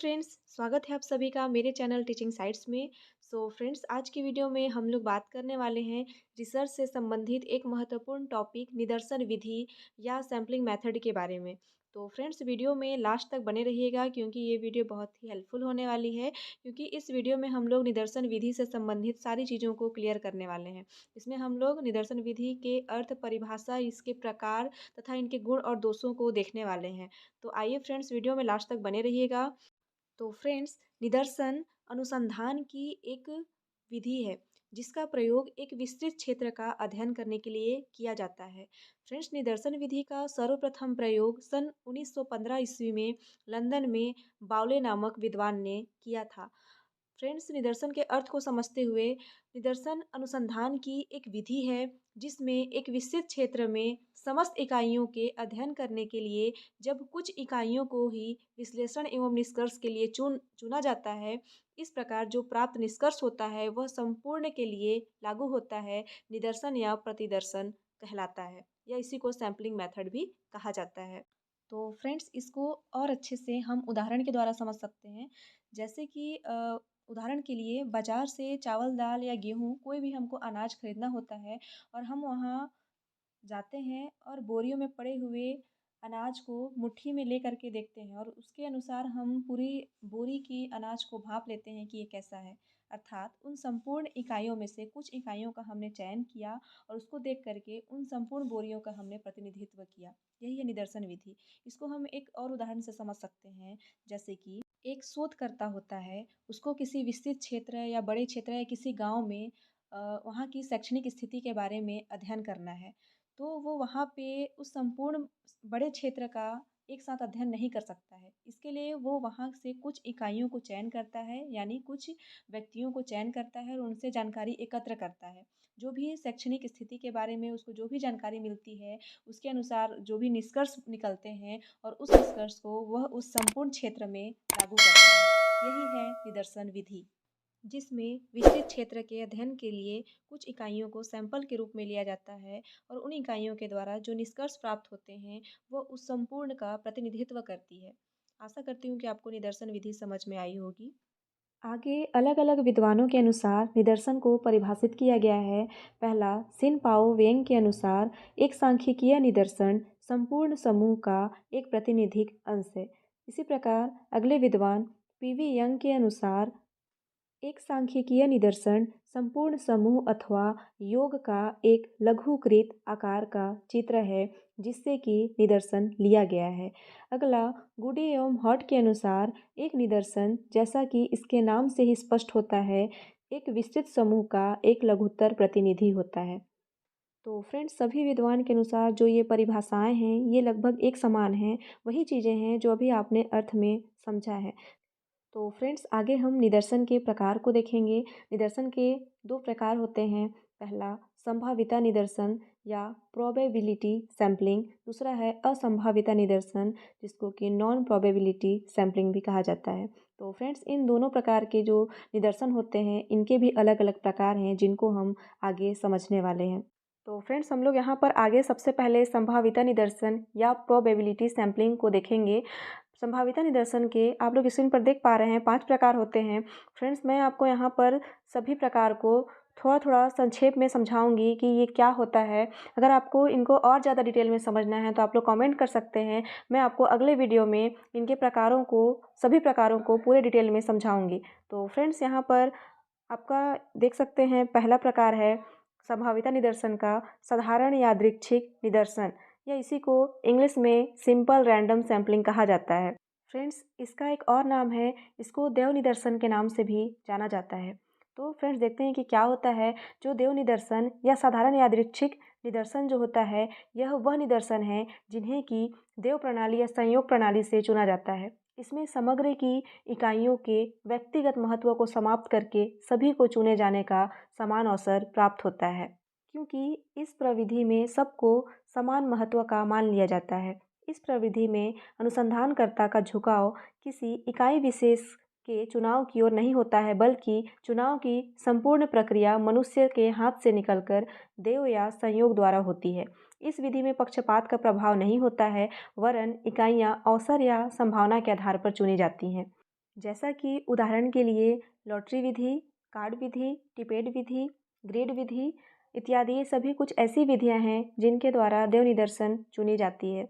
Friends, स्वागत है आप सभी का मेरे चैनल टीचिंग साइट्स में। फ्रेंड्स, आज की वीडियो में हम लोग बात करने वाले हैं रिसर्च से संबंधित एक महत्वपूर्ण टॉपिक निदर्शन विधि या सैम्पलिंग मेथड के बारे में। तो फ्रेंड्स, वीडियो में लास्ट तक बने रहिएगा क्योंकि ये वीडियो बहुत ही हेल्पफुल होने वाली है, क्योंकि इस वीडियो में हम लोग निदर्शन विधि से संबंधित सारी चीज़ों को क्लियर करने वाले हैं। इसमें हम लोग निदर्शन विधि के अर्थ, परिभाषा, इसके प्रकार तथा इनके गुण और दोषों को देखने वाले हैं। तो आइए फ्रेंड्स, वीडियो में लास्ट तक बने रहिएगा। तो फ्रेंड्स, निदर्शन अनुसंधान की एक विधि है जिसका प्रयोग एक विस्तृत क्षेत्र का अध्ययन करने के लिए किया जाता है। फ्रेंड्स, निदर्शन विधि का सर्वप्रथम प्रयोग सन 1915 ईस्वी में लंदन में बाउले नामक विद्वान ने किया था। फ्रेंड्स, निदर्शन के अर्थ को समझते हुए, निदर्शन अनुसंधान की एक विधि है जिसमें एक विस्तृत क्षेत्र में समस्त इकाइयों के अध्ययन करने के लिए जब कुछ इकाइयों को ही विश्लेषण एवं निष्कर्ष के लिए चुना जाता है, इस प्रकार जो प्राप्त निष्कर्ष होता है वह संपूर्ण के लिए लागू होता है, निदर्शन या प्रतिदर्शन कहलाता है, या इसी को सैम्पलिंग मेथड भी कहा जाता है। तो फ्रेंड्स, इसको और अच्छे से हम उदाहरण के द्वारा समझ सकते हैं। जैसे कि उदाहरण के लिए बाज़ार से चावल, दाल या गेहूँ, कोई भी हमको अनाज खरीदना होता है और हम वहाँ जाते हैं और बोरियों में पड़े हुए अनाज को मुट्ठी में ले करके देखते हैं और उसके अनुसार हम पूरी बोरी की अनाज को भाप लेते हैं कि ये कैसा है। अर्थात उन संपूर्ण इकाइयों में से कुछ इकाइयों का हमने चयन किया और उसको देख करके उन संपूर्ण बोरियों का हमने प्रतिनिधित्व किया। यही है निदर्शन विधि। इसको हम एक और उदाहरण से समझ सकते हैं। जैसे कि एक शोधकर्ता होता है, उसको किसी विस्तृत क्षेत्र या बड़े क्षेत्र या किसी गांव में वहाँ की शैक्षणिक स्थिति के बारे में अध्ययन करना है। तो वो वहाँ पे उस संपूर्ण बड़े क्षेत्र का एक साथ अध्ययन नहीं कर सकता है। इसके लिए वो वहाँ से कुछ इकाइयों को चयन करता है, यानी कुछ व्यक्तियों को चयन करता है और उनसे जानकारी एकत्र करता है। जो भी शैक्षणिक स्थिति के बारे में उसको जो भी जानकारी मिलती है, उसके अनुसार जो भी निष्कर्ष निकलते हैं और उस निष्कर्ष को वह उस संपूर्ण क्षेत्र में लागू करता है। यही है निदर्शन विधि, जिसमें विस्तृत क्षेत्र के अध्ययन के लिए कुछ इकाइयों को सैंपल के रूप में लिया जाता है और उन इकाइयों के द्वारा जो निष्कर्ष प्राप्त होते हैं वो उस संपूर्ण का प्रतिनिधित्व करती है। आशा करती हूँ कि आपको निदर्शन विधि समझ में आई होगी। आगे अलग अलग विद्वानों के अनुसार निदर्शन को परिभाषित किया गया है। पहला, सिन पाओ वेंग के अनुसार एक सांख्यिकीय निदर्शन संपूर्ण समूह का एक प्रातिनिधिक अंश है। इसी प्रकार अगले विद्वान पीवी यंग के अनुसार एक सांख्यिकीय निदर्शन संपूर्ण समूह अथवा योग का एक लघुकृत आकार का चित्र है जिससे कि निदर्शन लिया गया है। अगला, गुडी एवं हॉट के अनुसार एक निदर्शन, जैसा कि इसके नाम से ही स्पष्ट होता है, एक विस्तृत समूह का एक लघुत्तर प्रतिनिधि होता है। तो फ्रेंड्स, सभी विद्वान के अनुसार जो ये परिभाषाएं हैं ये लगभग एक समान हैं। वही चीज़ें हैं जो अभी आपने अर्थ में समझा है। तो फ्रेंड्स, आगे हम निदर्शन के प्रकार को देखेंगे। निदर्शन के दो प्रकार होते हैं। पहला, संभाविता निदर्शन या प्रोबेबिलिटी सैम्पलिंग। दूसरा है असंभाविता निदर्शन, जिसको कि नॉन प्रोबेबिलिटी सैम्पलिंग भी कहा जाता है। तो फ्रेंड्स, इन दोनों प्रकार के जो निदर्शन होते हैं इनके भी अलग अलग प्रकार हैं जिनको हम आगे समझने वाले हैं। तो फ्रेंड्स, हम लोग यहाँ पर आगे सबसे पहले संभाविता निदर्शन या प्रोबेबिलिटी सैम्पलिंग को देखेंगे। संभाविता निदर्शन के आप लोग स्क्रीन पर देख पा रहे हैं 5 प्रकार होते हैं। फ्रेंड्स, मैं आपको यहाँ पर सभी प्रकार को थोड़ा थोड़ा संक्षेप में समझाऊंगी कि ये क्या होता है। अगर आपको इनको और ज़्यादा डिटेल में समझना है तो आप लोग कमेंट कर सकते हैं। मैं आपको अगले वीडियो में इनके प्रकारों को, सभी प्रकारों को पूरे डिटेल में समझाऊंगी। तो फ्रेंड्स, यहाँ पर आपका देख सकते हैं पहला प्रकार है संभाविता निदर्शन का साधारण यादृच्छिक निदर्शन, या इसी को इंग्लिश में सिंपल रैंडम सैम्पलिंग कहा जाता है। फ्रेंड्स, इसका एक और नाम है, इसको देव निदर्शन के नाम से भी जाना जाता है। तो फ्रेंड्स, देखते हैं कि क्या होता है। जो देव निदर्शन या साधारण यादृच्छिक निदर्शन जो होता है, यह वह निदर्शन है जिन्हें कि देव प्रणाली या संयोग प्रणाली से चुना जाता है। इसमें समग्र की इकाइयों के व्यक्तिगत महत्व को समाप्त करके सभी को चुने जाने का समान अवसर प्राप्त होता है, क्योंकि इस प्रविधि में सबको समान महत्व का मान लिया जाता है। इस प्रविधि में अनुसंधानकर्ता का झुकाव किसी इकाई विशेष के चुनाव की ओर नहीं होता है, बल्कि चुनाव की संपूर्ण प्रक्रिया मनुष्य के हाथ से निकलकर देव या संयोग द्वारा होती है। इस विधि में पक्षपात का प्रभाव नहीं होता है, वरन इकाइयां अवसर या संभावना के आधार पर चुनी जाती हैं। जैसा कि उदाहरण के लिए लॉटरी विधि, कार्ड विधि, टिपेट विधि, ग्रेड विधि इत्यादि ये सभी कुछ ऐसी विधियां हैं जिनके द्वारा देव निदर्शन चुनी जाती है।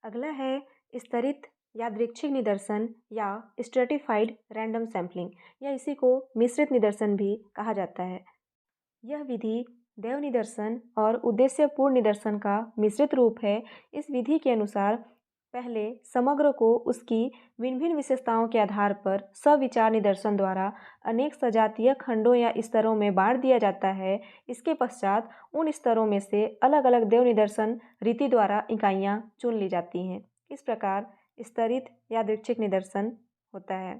अगला है स्तरित यादृच्छिक निदर्शन या स्ट्रेटिफाइड रैंडम सैम्पलिंग या इसी को मिश्रित निदर्शन भी कहा जाता है। यह विधि देव निदर्शन और उद्देश्यपूर्ण निदर्शन का मिश्रित रूप है। इस विधि के अनुसार पहले समग्र को उसकी भिन्न भिन्न विशेषताओं के आधार पर सविचार निदर्शन द्वारा अनेक सजातीय खंडों या स्तरों में बांट दिया जाता है। इसके पश्चात उन स्तरों में से अलग अलग देव निदर्शन रीति द्वारा इकाइयाँ चुन ली जाती हैं। इस प्रकार स्तरित यादृच्छिक निदर्शन होता है।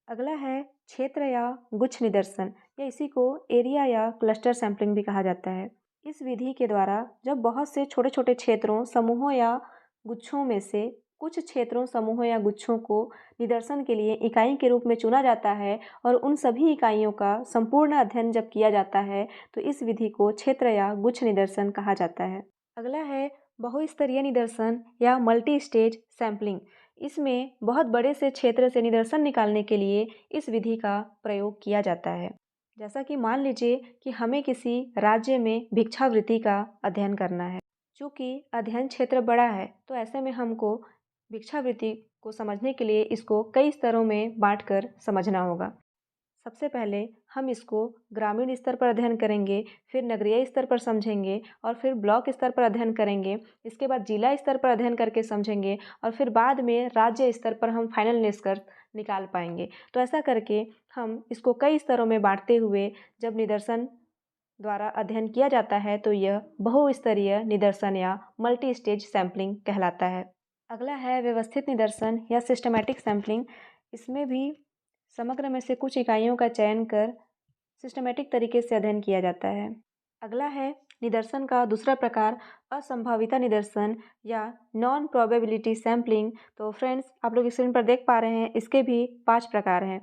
अगला है क्षेत्र या गुच्छ निदर्शन या इसी को एरिया या क्लस्टर सैंपलिंग भी कहा जाता है। इस विधि के द्वारा जब बहुत से छोटे छोटे क्षेत्रों, समूहों या गुच्छों में से कुछ क्षेत्रों, समूहों या गुच्छों को निदर्शन के लिए इकाई के रूप में चुना जाता है और उन सभी इकाइयों का संपूर्ण अध्ययन जब किया जाता है तो इस विधि को क्षेत्र या गुच्छ निदर्शन कहा जाता है। अगला है बहुस्तरीय निदर्शन या मल्टी स्टेज सैंपलिंग। इसमें बहुत बड़े से क्षेत्र से निदर्शन निकालने के लिए इस विधि का प्रयोग किया जाता है। जैसा कि मान लीजिए कि हमें किसी राज्य में भिक्षावृत्ति का अध्ययन करना है। चूँकि अध्ययन क्षेत्र बड़ा है तो ऐसे में हमको भिक्षावृत्ति को समझने के लिए इसको कई स्तरों में बांटकर समझना होगा। सबसे पहले हम इसको ग्रामीण स्तर पर अध्ययन करेंगे, फिर नगरीय स्तर पर समझेंगे और फिर ब्लॉक स्तर पर अध्ययन करेंगे। इसके बाद जिला स्तर पर अध्ययन करके समझेंगे और फिर बाद में राज्य स्तर पर हम फाइनल निष्कर्ष निकाल पाएंगे। तो ऐसा करके हम इसको कई स्तरों में बांटते हुए जब निदर्शन द्वारा अध्ययन किया जाता है तो यह बहुस्तरीय निदर्शन या मल्टी स्टेज सैंपलिंग कहलाता है। अगला है व्यवस्थित निदर्शन या सिस्टमैटिक सैंपलिंग। इसमें भी समग्र में से कुछ इकाइयों का चयन कर सिस्टमैटिक तरीके से अध्ययन किया जाता है। अगला है निदर्शन का दूसरा प्रकार असंभाविता निदर्शन या नॉन प्रोबेबिलिटी सैंपलिंग। तो फ्रेंड्स, आप लोग स्क्रीन पर देख पा रहे हैं, इसके भी 5 प्रकार हैं।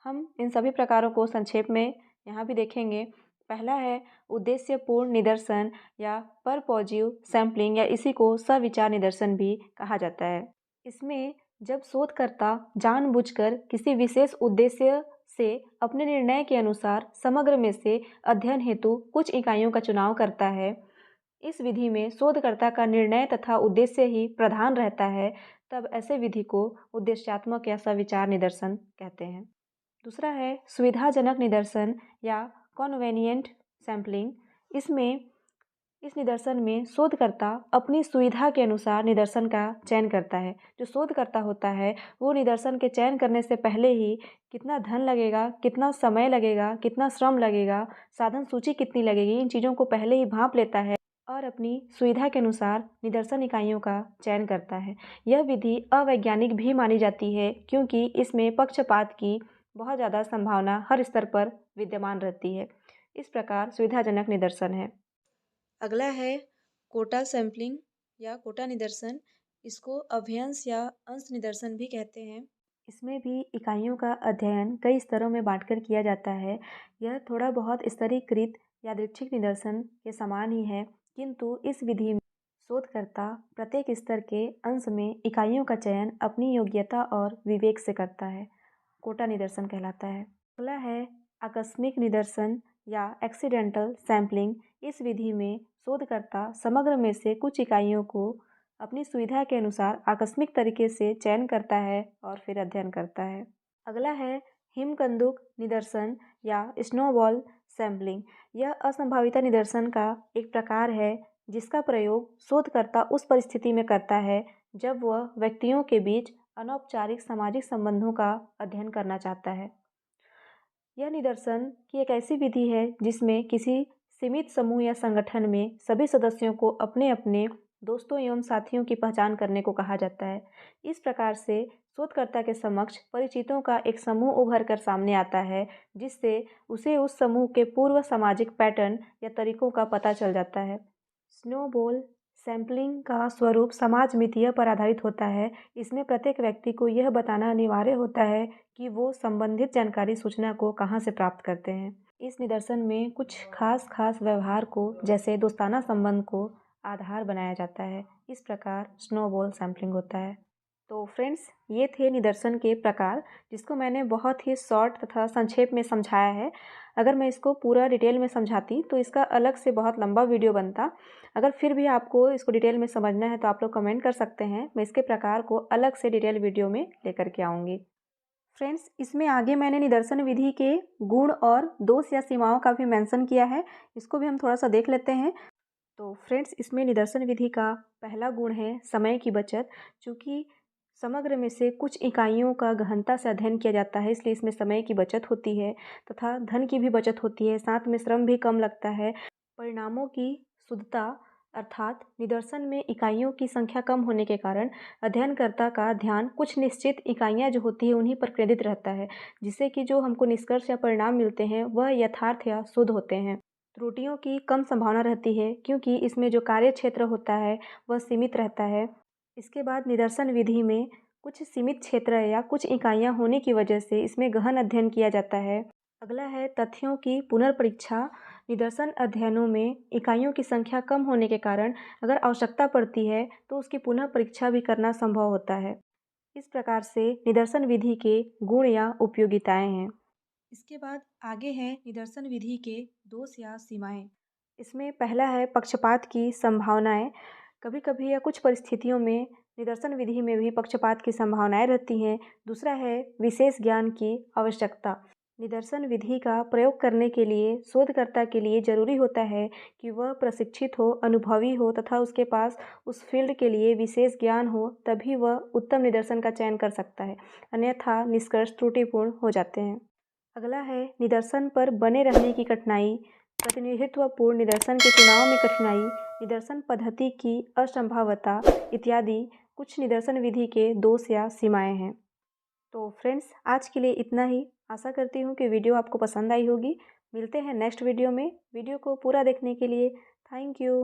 हम इन सभी प्रकारों को संक्षेप में यहाँ भी देखेंगे। पहला है उद्देश्यपूर्ण निदर्शन या परपोजिव सैंपलिंग या इसी को सविचार निदर्शन भी कहा जाता है। इसमें जब शोधकर्ता जानबूझकर किसी विशेष उद्देश्य से अपने निर्णय के अनुसार समग्र में से अध्ययन हेतु कुछ इकाइयों का चुनाव करता है। इस विधि में शोधकर्ता का निर्णय तथा उद्देश्य ही प्रधान रहता है, तब ऐसे विधि को उद्देश्यात्मक या सविचार निदर्शन कहते हैं। दूसरा है सुविधाजनक निदर्शन या कॉन्वेनिएंट सैंपलिंग। इस निदर्शन में शोधकर्ता अपनी सुविधा के अनुसार निदर्शन का चयन करता है। जो शोधकर्ता होता है वो निदर्शन के चयन करने से पहले ही कितना धन लगेगा, कितना समय लगेगा, कितना श्रम लगेगा, साधन सूची कितनी लगेगी, इन चीज़ों को पहले ही भांप लेता है और अपनी सुविधा के अनुसार निदर्शन इकाइयों का चयन करता है। यह विधि अवैज्ञानिक भी मानी जाती है क्योंकि इसमें पक्षपात की बहुत ज़्यादा संभावना हर स्तर पर विद्यमान रहती है। इस प्रकार सुविधाजनक निदर्शन है। अगला है कोटा सैंपलिंग या कोटा निदर्शन। इसको अभ्यंश या अंश निदर्शन भी कहते हैं। इसमें भी इकाइयों का अध्ययन कई स्तरों में बांटकर किया जाता है। यह थोड़ा बहुत स्तरीकृत यादृच्छिक निदर्शन के समान ही है, किंतु इस विधि में शोधकर्ता प्रत्येक स्तर के अंश में इकाइयों का चयन अपनी योग्यता और विवेक से करता है। कोटा निदर्शन कहलाता है। अगला है आकस्मिक निदर्शन या एक्सीडेंटल सैंपलिंग। इस विधि में शोधकर्ता समग्र में से कुछ इकाइयों को अपनी सुविधा के अनुसार आकस्मिक तरीके से चयन करता है और फिर अध्ययन करता है। अगला है हिमकंदुक निदर्शन या स्नोबॉल सैंपलिंग। यह असंभाविता निदर्शन का एक प्रकार है जिसका प्रयोग शोधकर्ता उस परिस्थिति में करता है जब वह व्यक्तियों के बीच अनौपचारिक सामाजिक संबंधों का अध्ययन करना चाहता है। यह निदर्शन की एक ऐसी विधि है जिसमें किसी सीमित समूह या संगठन में सभी सदस्यों को अपने अपने दोस्तों एवं साथियों की पहचान करने को कहा जाता है। इस प्रकार से शोधकर्ता के समक्ष परिचितों का एक समूह उभर कर सामने आता है जिससे उसे उस समूह के पूर्व सामाजिक पैटर्न या तरीकों का पता चल जाता है। स्नोबॉल सैंपलिंग का स्वरूप समाज मितीय पर आधारित होता है। इसमें प्रत्येक व्यक्ति को यह बताना अनिवार्य होता है कि वो संबंधित जानकारी सूचना को कहाँ से प्राप्त करते हैं। इस निदर्शन में कुछ खास व्यवहार को, जैसे दोस्ताना संबंध को आधार बनाया जाता है। इस प्रकार स्नोबॉल सैंपलिंग होता है। तो फ्रेंड्स, ये थे निदर्शन के प्रकार, जिसको मैंने बहुत ही शॉर्ट तथा संक्षेप में समझाया है। अगर मैं इसको पूरा डिटेल में समझाती तो इसका अलग से बहुत लंबा वीडियो बनता। अगर फिर भी आपको इसको डिटेल में समझना है तो आप लोग कमेंट कर सकते हैं, मैं इसके प्रकार को अलग से डिटेल वीडियो में लेकर के आऊँगी। फ्रेंड्स, इसमें आगे मैंने निदर्शन विधि के गुण और दोष या सीमाओं का भी मेंशन किया है, इसको भी हम थोड़ा सा देख लेते हैं। तो फ्रेंड्स, इसमें निदर्शन विधि का पहला गुण है समय की बचत। चूँकि समग्र में से कुछ इकाइयों का गहनता से अध्ययन किया जाता है, इसलिए इसमें समय की बचत होती है तथा धन की भी बचत होती है, साथ में श्रम भी कम लगता है। परिणामों की शुद्धता, अर्थात निदर्शन में इकाइयों की संख्या कम होने के कारण अध्ययनकर्ता का ध्यान कुछ निश्चित इकाइयाँ जो होती है उन्हीं पर केंद्रित रहता है, जिससे कि जो हमको निष्कर्ष या परिणाम मिलते हैं वह यथार्थ या शुद्ध होते हैं। त्रुटियों की कम संभावना रहती है, क्योंकि इसमें जो कार्य क्षेत्र होता है वह सीमित रहता है। इसके बाद निदर्शन विधि में कुछ सीमित क्षेत्र या कुछ इकाइयाँ होने की वजह से इसमें गहन अध्ययन किया जाता है। अगला है तथ्यों की पुनर्परीक्षा। निदर्शन अध्ययनों में इकाइयों की संख्या कम होने के कारण अगर आवश्यकता पड़ती है तो उसकी पुनः परीक्षा भी करना संभव होता है। इस प्रकार से निदर्शन विधि के गुण या उपयोगिताएं हैं। इसके बाद आगे है निदर्शन विधि के दोष या सीमाएं। इसमें पहला है पक्षपात की संभावनाएं। कभी कभी या कुछ परिस्थितियों में निदर्शन विधि में भी पक्षपात की संभावनाएं रहती हैं। दूसरा है विशेष ज्ञान की आवश्यकता। निदर्शन विधि का प्रयोग करने के लिए शोधकर्ता के लिए जरूरी होता है कि वह प्रशिक्षित हो, अनुभवी हो तथा उसके पास उस फील्ड के लिए विशेष ज्ञान हो, तभी वह उत्तम निदर्शन का चयन कर सकता है, अन्यथा निष्कर्ष त्रुटिपूर्ण हो जाते हैं। अगला है निदर्शन पर बने रहने की कठिनाई, प्रतिनिधित्वपूर्ण निदर्शन के चुनाव में कठिनाई, निदर्शन पद्धति की असंभाव्यता इत्यादि कुछ निदर्शन विधि के दोष या सीमाएं हैं। तो फ्रेंड्स, आज के लिए इतना ही। आशा करती हूँ कि वीडियो आपको पसंद आई होगी। मिलते हैं नेक्स्ट वीडियो में। वीडियो को पूरा देखने के लिए थैंक यू।